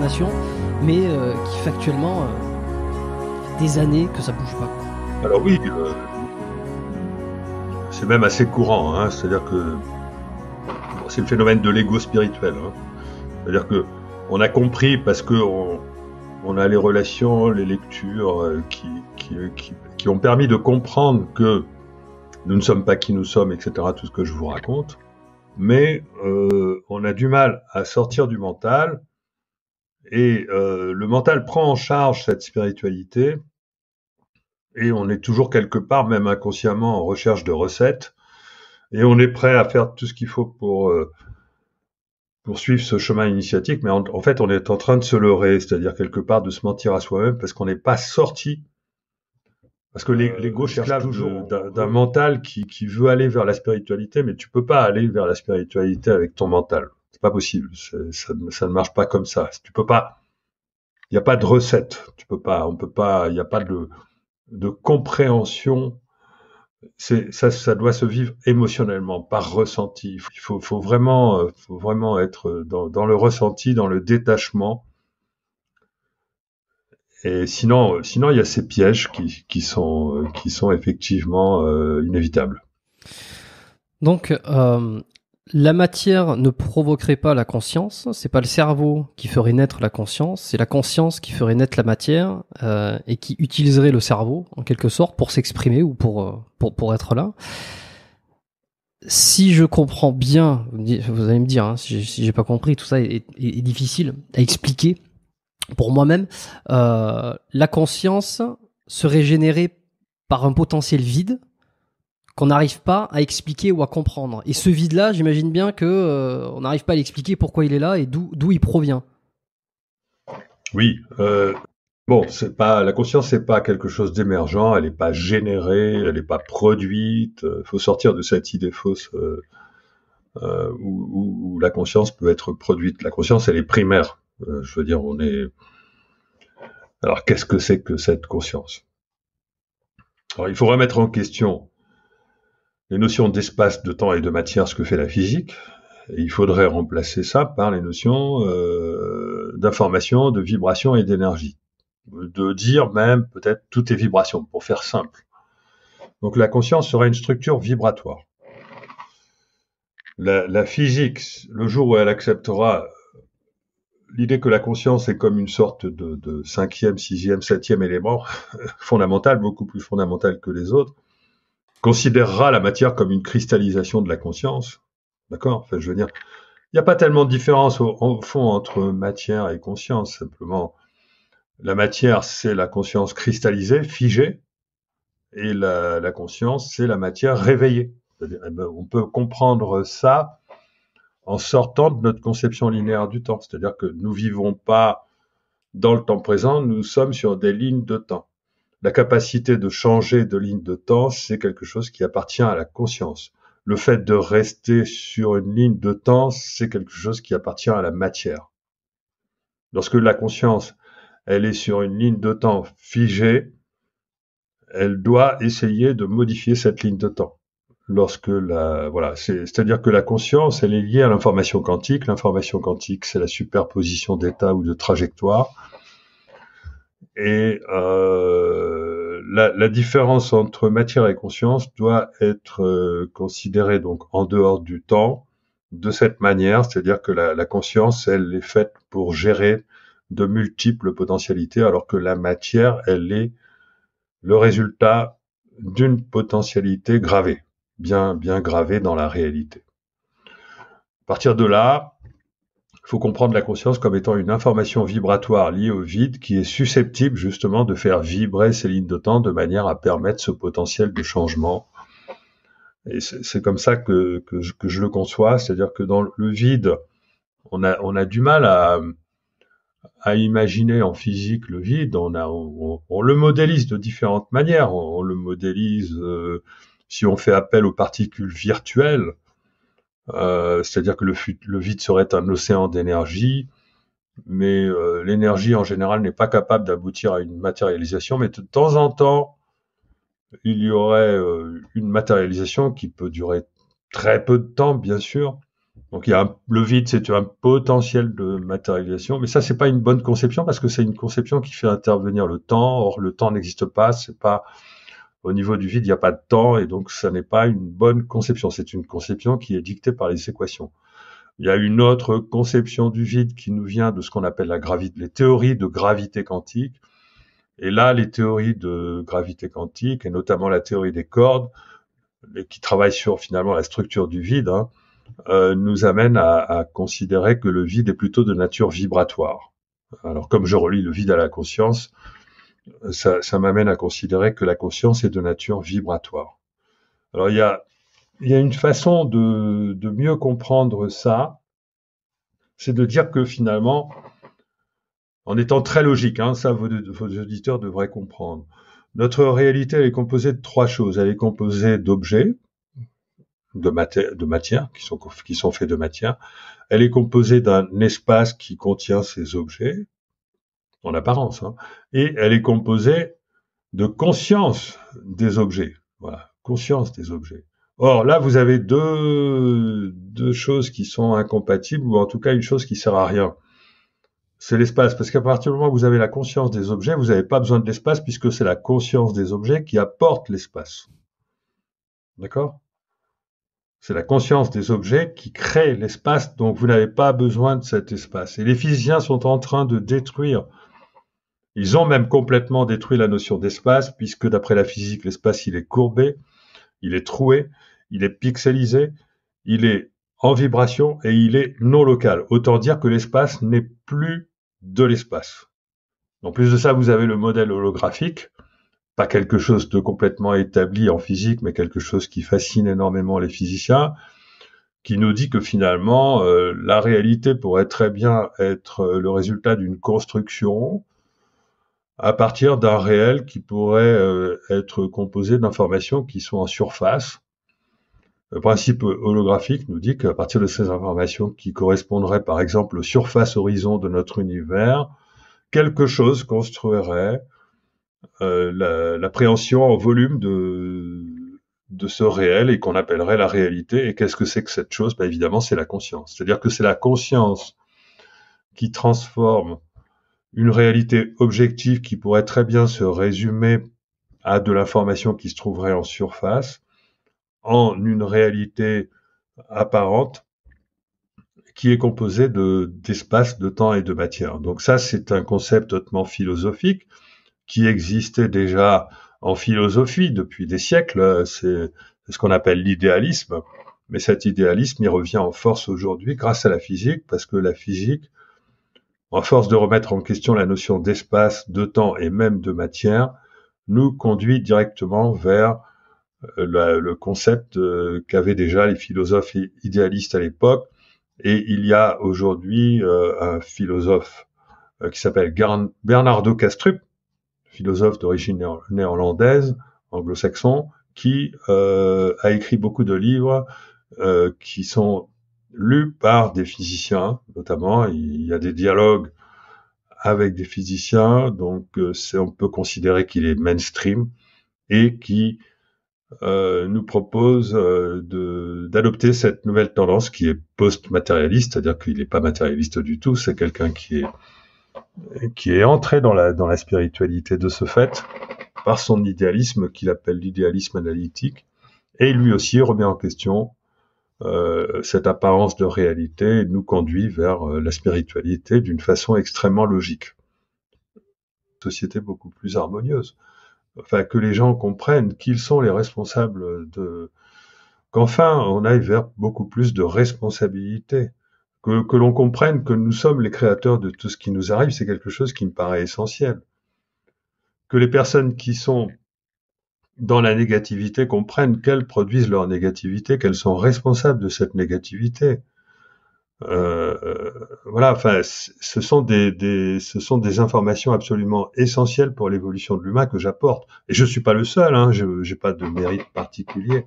information, mais qui factuellement fait des années que ça bouge pas. Alors oui, c'est même assez courant, hein, c'est-à-dire que c'est le phénomène de l'ego spirituel. Hein. C'est-à-dire que on a compris parce que on a les relations, les lectures qui ont permis de comprendre que nous ne sommes pas qui nous sommes, etc., tout ce que je vous raconte. Mais on a du mal à sortir du mental et le mental prend en charge cette spiritualité et on est toujours quelque part, même inconsciemment, en recherche de recettes et on est prêt à faire tout ce qu'il faut pour suivre ce chemin initiatique, mais en fait on est en train de se leurrer, c'est-à-dire quelque part de se mentir à soi-même parce qu'on n'est pas sorti. Parce que l'ego cherche toujours d'un mental qui veut aller vers la spiritualité, mais tu peux pas aller vers la spiritualité avec ton mental. C'est pas possible. Ça ne marche pas comme ça. Tu peux pas. Il n'y a pas de recette. Tu peux pas. On peut pas. Il n'y a pas de compréhension. Ça doit se vivre émotionnellement, par ressenti. Il faut vraiment être dans le ressenti, dans le détachement. Et sinon, il y a ces pièges qui sont effectivement inévitables. Donc, la matière ne provoquerait pas la conscience, c'est pas le cerveau qui ferait naître la conscience, c'est la conscience qui ferait naître la matière et qui utiliserait le cerveau, en quelque sorte, pour s'exprimer ou pour être là. Si je comprends bien, vous allez me dire, hein, si j'ai pas compris, tout ça est difficile à expliquer. Pour moi-même, la conscience serait générée par un potentiel vide qu'on n'arrive pas à expliquer ou à comprendre. Et ce vide-là, j'imagine bien que on n'arrive pas à l'expliquer pourquoi il est là et d'où il provient. Oui. Bon, la conscience, c'est pas quelque chose d'émergent. Elle n'est pas générée, elle n'est pas produite. Faut sortir de cette idée fausse où la conscience peut être produite. La conscience, elle est primaire. Je veux dire, Alors, qu'est-ce que c'est que cette conscience? Alors, il faut remettre en question les notions d'espace, de temps et de matière, ce que fait la physique. Et il faudrait remplacer ça par les notions d'information, de vibration et d'énergie. De dire même peut-être tout est vibration, pour faire simple. Donc la conscience sera une structure vibratoire. La physique, le jour où elle acceptera l'idée que la conscience est comme une sorte de cinquième, sixième, septième élément fondamental, beaucoup plus fondamental que les autres, considérera la matière comme une cristallisation de la conscience. D'accord? Enfin, je veux dire, il n'y a pas tellement de différence au fond entre matière et conscience. Simplement, la matière, c'est la conscience cristallisée, figée, et la conscience, c'est la matière réveillée. C'est-à-dire, on peut comprendre ça en sortant de notre conception linéaire du temps. C'est-à-dire que nous vivons pas dans le temps présent, nous sommes sur des lignes de temps. La capacité de changer de ligne de temps, c'est quelque chose qui appartient à la conscience. Le fait de rester sur une ligne de temps, c'est quelque chose qui appartient à la matière. Lorsque la conscience, elle est sur une ligne de temps figée, elle doit essayer de modifier cette ligne de temps. C'est-à-dire que la conscience, elle est liée à l'information quantique. L'information quantique, c'est la superposition d'états ou de trajectoires. Et la différence entre matière et conscience doit être considérée donc en dehors du temps de cette manière, c'est-à-dire que la conscience, elle est faite pour gérer de multiples potentialités, alors que la matière, elle est le résultat d'une potentialité gravée, bien gravée dans la réalité. À partir de là, il faut comprendre la conscience comme étant une information vibratoire liée au vide qui est susceptible justement de faire vibrer ces lignes de temps de manière à permettre ce potentiel de changement. Et c'est comme ça que je le conçois, c'est-à-dire que dans le vide, on a du mal à imaginer en physique le vide. On le modélise de différentes manières. On le modélise si on fait appel aux particules virtuelles. C'est-à-dire que le vide serait un océan d'énergie, mais l'énergie en général n'est pas capable d'aboutir à une matérialisation, mais de temps en temps, il y aurait une matérialisation qui peut durer très peu de temps, bien sûr, Donc le vide, c'est un potentiel de matérialisation, mais ça, c'est pas une bonne conception parce que c'est une conception qui fait intervenir le temps. Or, le temps n'existe pas. C'est pas au niveau du vide, il n'y a pas de temps, et donc ça n'est pas une bonne conception. C'est une conception qui est dictée par les équations. Il y a une autre conception du vide qui nous vient de ce qu'on appelle les théories de gravité quantique. Et là, les théories de gravité quantique, et notamment la théorie des cordes, qui travaille sur finalement la structure du vide, nous amène à considérer que le vide est plutôt de nature vibratoire. Alors, comme je relie le vide à la conscience, ça m'amène à considérer que la conscience est de nature vibratoire. Alors, il y a une façon de mieux comprendre ça, c'est de dire que finalement, en étant très logique, ça vos auditeurs devraient comprendre, notre réalité, elle est composée de trois choses. Elle est composée d'objets, de matière, qui sont faits de matière. Elle est composée d'un espace qui contient ces objets, en apparence, et elle est composée de conscience des objets. Voilà, conscience des objets. Or, là, vous avez deux choses qui sont incompatibles, ou en tout cas une chose qui sert à rien. C'est l'espace, parce qu'à partir du moment où vous avez la conscience des objets, vous n'avez pas besoin de l'espace, puisque c'est la conscience des objets qui apporte l'espace. D'accord ? C'est la conscience des objets qui crée l'espace, donc vous n'avez pas besoin de cet espace. Et les physiciens sont en train de détruire, ils ont même complètement détruit la notion d'espace, puisque d'après la physique, l'espace, il est courbé, il est troué, il est pixelisé, il est en vibration et il est non local. Autant dire que l'espace n'est plus de l'espace. En plus de ça, vous avez le modèle holographique, pas quelque chose de complètement établi en physique, mais quelque chose qui fascine énormément les physiciens, qui nous dit que finalement, la réalité pourrait très bien être le résultat d'une construction à partir d'un réel qui pourrait être composé d'informations qui sont en surface. Le principe holographique nous dit qu'à partir de ces informations qui correspondraient par exemple aux surfaces horizon de notre univers, quelque chose construirait l'appréhension en volume de ce réel et qu'on appellerait la réalité. Et qu'est-ce que c'est que cette chose ? Évidemment, c'est la conscience. C'est-à-dire que c'est la conscience qui transforme une réalité objective qui pourrait très bien se résumer à de l'information qui se trouverait en surface en une réalité apparente qui est composée d'espace, de temps et de matière. Donc ça, c'est un concept hautement philosophique qui existait déjà en philosophie depuis des siècles. C'est ce qu'on appelle l'idéalisme. Mais cet idéalisme, il revient en force aujourd'hui grâce à la physique, parce que la physique, en force de remettre en question la notion d'espace, de temps et même de matière, nous conduit directement vers le concept qu'avaient déjà les philosophes idéalistes à l'époque. Et il y a aujourd'hui un philosophe qui s'appelle Bernardo Kastrup, philosophe d'origine néerlandaise, anglo-saxon, qui a écrit beaucoup de livres qui sont lus par des physiciens, notamment. Il y a des dialogues avec des physiciens, donc on peut considérer qu'il est mainstream et qui nous propose d'adopter cette nouvelle tendance qui est post-matérialiste, c'est-à-dire qu'il n'est pas matérialiste du tout, c'est quelqu'un qui est entré dans la spiritualité de ce fait, par son idéalisme qu'il appelle l'idéalisme analytique, et lui aussi remet en question cette apparence de réalité et nous conduit vers la spiritualité d'une façon extrêmement logique. Une société beaucoup plus harmonieuse. Enfin, que les gens comprennent qu'ils sont les responsables qu'enfin on aille vers beaucoup plus de responsabilité. Que l'on comprenne que nous sommes les créateurs de tout ce qui nous arrive, c'est quelque chose qui me paraît essentiel. Que les personnes qui sont dans la négativité comprennent qu'elles produisent leur négativité, qu'elles sont responsables de cette négativité. Voilà, enfin, ce sont des informations absolument essentielles pour l'évolution de l'humain que j'apporte. Et je suis pas le seul, j'ai pas de mérite particulier.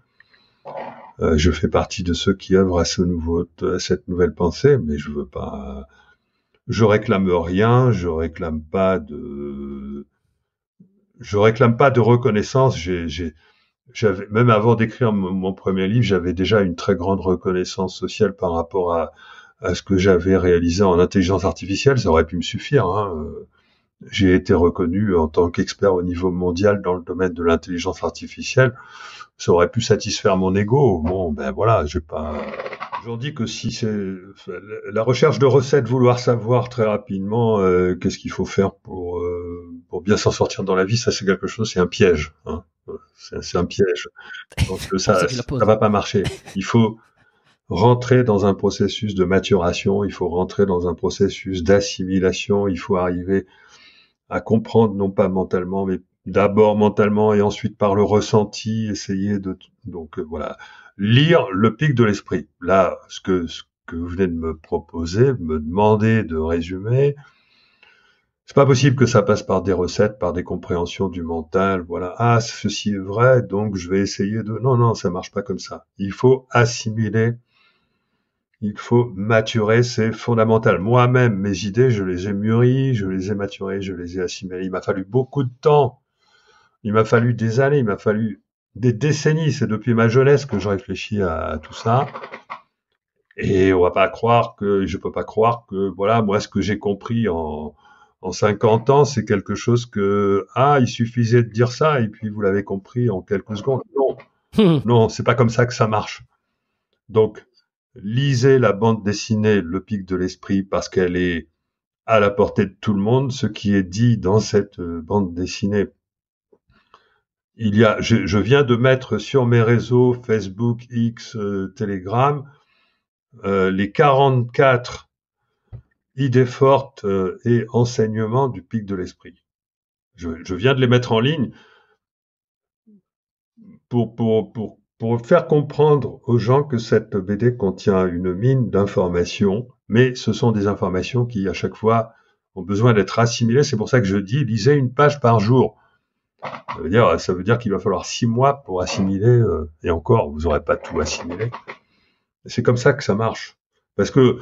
Je fais partie de ceux qui œuvrent à cette nouvelle pensée, mais je réclame rien, je réclame pas de reconnaissance. même avant d'écrire mon premier livre, j'avais déjà une très grande reconnaissance sociale par rapport à ce que j'avais réalisé en intelligence artificielle. Ça aurait pu me suffire, hein. J'ai été reconnu en tant qu'expert au niveau mondial dans le domaine de l'intelligence artificielle. Ça aurait pu satisfaire mon ego. Bon, ben voilà, j'ai pas. J'en dis que si c'est la recherche de recettes, vouloir savoir très rapidement qu'est-ce qu'il faut faire pour bien s'en sortir dans la vie, ça c'est quelque chose, c'est un piège. Hein. C'est un piège. Donc Pour ça, ceux qui la ça posent. va pas marcher. Il faut rentrer dans un processus de maturation. Il faut rentrer dans un processus d'assimilation. Il faut arriver à comprendre non pas mentalement, mais d'abord mentalement et ensuite par le ressenti, essayer de donc voilà, lire le pic de l'esprit. Là, ce que vous venez de me proposer, me demander de résumer, c'est pas possible que ça passe par des recettes, par des compréhensions du mental. Voilà, ah ceci est vrai, donc je vais essayer de. Non, non, ça marche pas comme ça. Il faut assimiler. Il faut maturer, c'est fondamental. Moi-même, mes idées, je les ai mûries, je les ai maturées, je les ai assimilées. Il m'a fallu beaucoup de temps. Il m'a fallu des années, il m'a fallu des décennies. C'est depuis ma jeunesse que je réfléchis à tout ça. Et on va pas croire que, je peux pas croire que, voilà, moi, ce que j'ai compris en 50 ans, c'est quelque chose que, ah, il suffisait de dire ça et puis vous l'avez compris en quelques secondes. Non, non, c'est pas comme ça que ça marche. Donc, lisez la bande dessinée Le Pic de l'Esprit parce qu'elle est à la portée de tout le monde. Ce qui est dit dans cette bande dessinée, je viens de mettre sur mes réseaux Facebook, X, Telegram, les 44 idées fortes et enseignements du Pic de l'Esprit. Je viens de les mettre en ligne pour faire comprendre aux gens que cette BD contient une mine d'informations, mais ce sont des informations qui, à chaque fois, ont besoin d'être assimilées. C'est pour ça que je dis, lisez une page par jour. Ça veut dire qu'il va falloir 6 mois pour assimiler, et encore, vous n'aurez pas tout assimilé. C'est comme ça que ça marche. Parce que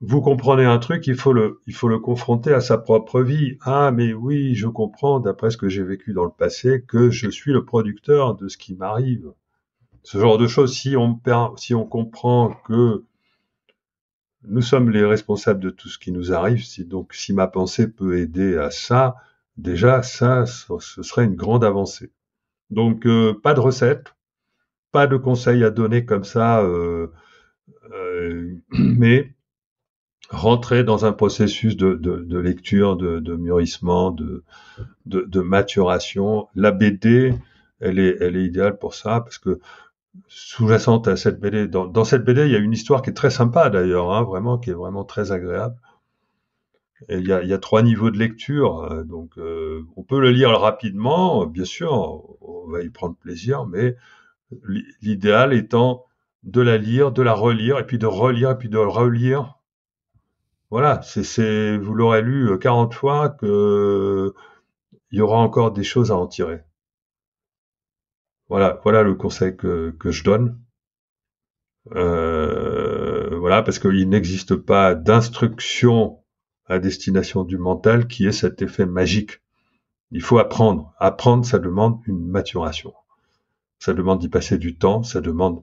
vous comprenez un truc, il faut le confronter à sa propre vie. Ah, mais oui, je comprends, d'après ce que j'ai vécu dans le passé, que je suis le producteur de ce qui m'arrive. Ce genre de choses, si on comprend que nous sommes les responsables de tout ce qui nous arrive, si ma pensée peut aider à ça, déjà, ce serait une grande avancée. Donc, pas de recette, pas de conseils à donner comme ça, mais rentrer dans un processus de lecture, de mûrissement, de maturation. La BD, elle est idéale pour ça, parce que sous-jacente à cette BD, dans cette BD, il y a une histoire qui est très sympa d'ailleurs, hein, vraiment, qui est vraiment très agréable. Et il y a 3 niveaux de lecture, donc on peut le lire rapidement, bien sûr, on va y prendre plaisir, mais l'idéal étant de la lire, de la relire, et puis de relire, et puis de relire. Voilà, vous l'aurez lu 40 fois que il y aura encore des choses à en tirer. Voilà le conseil que je donne. Voilà, parce qu'il n'existe pas d'instruction à destination du mental qui ait cet effet magique. Il faut apprendre. Apprendre, ça demande une maturation. Ça demande d'y passer du temps, ça demande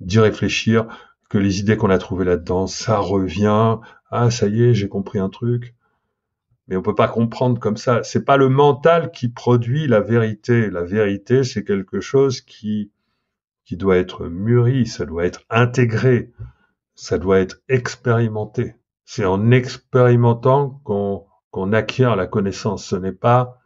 d'y réfléchir, que les idées qu'on a trouvées là-dedans, ça revient. Ah, ça y est, j'ai compris un truc. Mais on peut pas comprendre comme ça. C'est pas le mental qui produit la vérité. La vérité, c'est quelque chose qui doit être mûri, ça doit être intégré, ça doit être expérimenté. C'est en expérimentant qu'on acquiert la connaissance. Ce n'est pas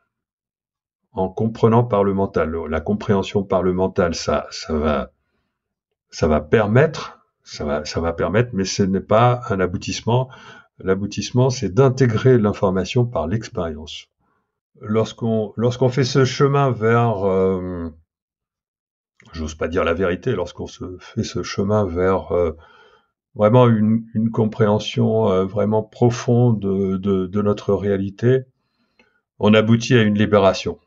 en comprenant par le mental. La compréhension par le mental, ça va permettre, ça va permettre, mais ce n'est pas un aboutissement. L'aboutissement, c'est d'intégrer l'information par l'expérience. Lorsqu'on fait ce chemin vers, j'ose pas dire la vérité, lorsqu'on se fait ce chemin vers vraiment une compréhension vraiment profonde de notre réalité, on aboutit à une libération.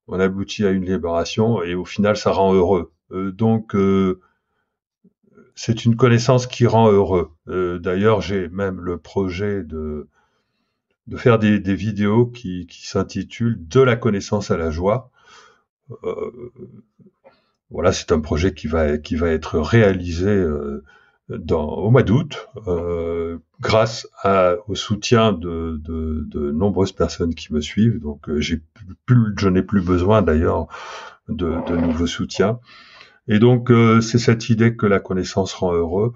On aboutit à une libération et au final, ça rend heureux. Donc, c'est une connaissance qui rend heureux. D'ailleurs, j'ai même le projet de faire des vidéos qui s'intitulent De la connaissance à la joie. Voilà, c'est un projet qui va être réalisé au mois d'août, grâce au soutien de nombreuses personnes qui me suivent. Donc, je n'ai plus besoin d'ailleurs de nouveaux soutiens. Et donc, c'est cette idée que la connaissance rend heureux.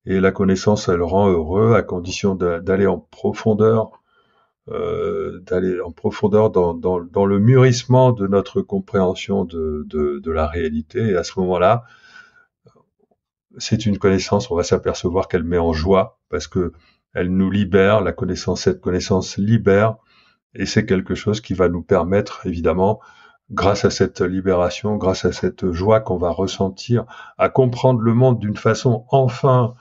Et la connaissance, elle rend heureux à condition d'aller en profondeur, dans le mûrissement de notre compréhension de la réalité. Et à ce moment-là, c'est une connaissance, on va s'apercevoir qu'elle met en joie parce que elle nous libère, cette connaissance libère, et c'est quelque chose qui va nous permettre, évidemment, grâce à cette libération, grâce à cette joie qu'on va ressentir, à comprendre le monde d'une façon enfin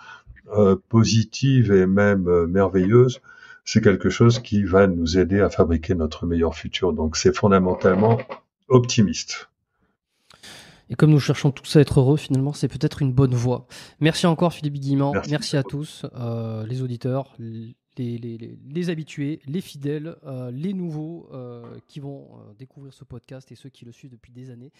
positive et même merveilleuse. C'est quelque chose qui va nous aider à fabriquer notre meilleur futur. Donc c'est fondamentalement optimiste. Et comme nous cherchons tous à être heureux, finalement, c'est peut-être une bonne voie. Merci encore, Philippe Guillemant. Merci. Merci à tous, les auditeurs, les habitués, les fidèles, les nouveaux qui vont découvrir ce podcast et ceux qui le suivent depuis des années.